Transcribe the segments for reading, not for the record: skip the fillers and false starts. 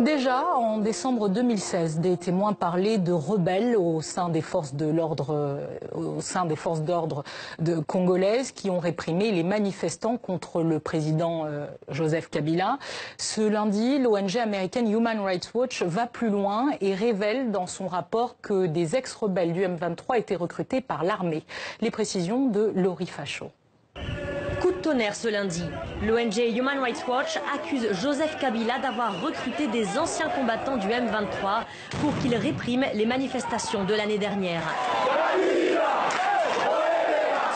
Déjà, en décembre 2016, des témoins parlaient de rebelles au sein des forces d'ordre congolaises qui ont réprimé les manifestants contre le président Joseph Kabila. Ce lundi, l'ONG américaine Human Rights Watch va plus loin et révèle dans son rapport que des ex-rebelles du M23 étaient recrutés par l'armée. Les précisions de Laurie Fachot. Coup de tonnerre ce lundi. L'ONG Human Rights Watch accuse Joseph Kabila d'avoir recruté des anciens combattants du M23 pour qu'ils répriment les manifestations de l'année dernière.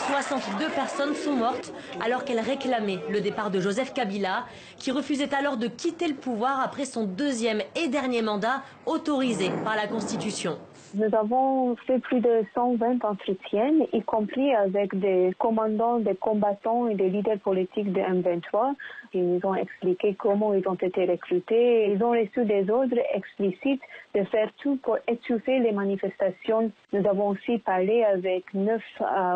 62 personnes sont mortes alors qu'elles réclamaient le départ de Joseph Kabila, qui refusait alors de quitter le pouvoir après son deuxième et dernier mandat autorisé par la Constitution. Nous avons fait plus de 120 entretiens, y compris avec des commandants, des combattants et des leaders politiques de M23. Ils nous ont expliqué comment ils ont été recrutés. Ils ont reçu des ordres explicites de faire tout pour étouffer les manifestations. Nous avons aussi parlé avec 9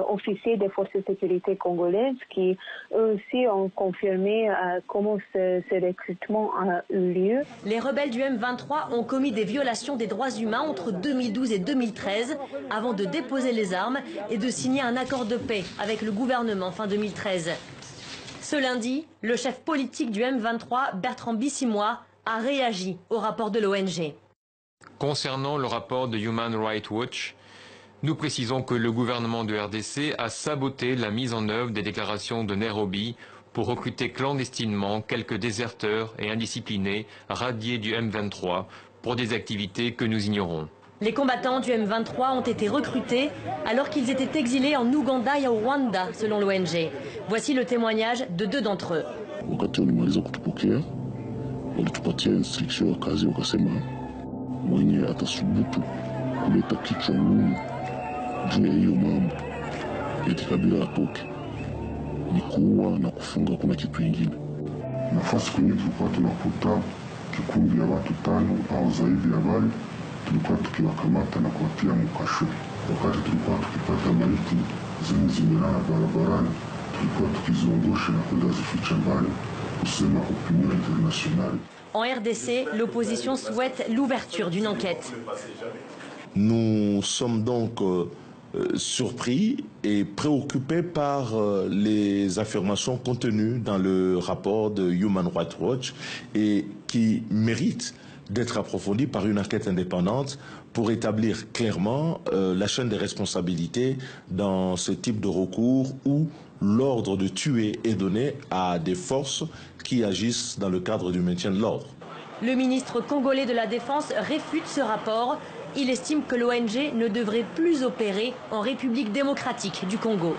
officiers des forces de sécurité congolaises qui, eux aussi, ont confirmé comment ce recrutement a eu lieu. Les rebelles du M23 ont commis des violations des droits humains entre 2012 et 2013 avant de déposer les armes et de signer un accord de paix avec le gouvernement fin 2013. Ce lundi, le chef politique du M23, Bertrand Bissimois, a réagi au rapport de l'ONG. Concernant le rapport de Human Rights Watch, nous précisons que le gouvernement de RDC a saboté la mise en œuvre des déclarations de Nairobi pour recruter clandestinement quelques déserteurs et indisciplinés radiés du M23 pour des activités que nous ignorons. Les combattants du M23 ont été recrutés alors qu'ils étaient exilés en Ouganda et au Rwanda, selon l'ONG. Voici le témoignage de 2 d'entre eux. Mwenye atasubutu kuleta kichwa ngumu juu ya hiyo mambo eti Kabila atoke, ni kuua na kufunga, kuna kitu kingine. Nafasi kwenye tulikuwa tunakuta kikundi ya watu 5 au zaidi ya wale, tulikuwa tukiwakamata na kuwatia mkasho. Wakati tulikuwa tukipata maiti zenye zimelala barabarani, tulikuwa tukiziondosha na kwenda zificha mbali, kusema opinion internationale. En RDC, l'opposition souhaite l'ouverture d'une enquête. Nous sommes donc surpris et préoccupés par les affirmations contenues dans le rapport de Human Rights Watch et qui méritent d'être approfondies par une enquête indépendante pour établir clairement la chaîne des responsabilités dans ce type de recours où l'ordre de tuer est donné à des forces qui agissent dans le cadre du maintien de l'ordre. Le ministre congolais de la Défense réfute ce rapport. Il estime que l'ONG ne devrait plus opérer en République démocratique du Congo.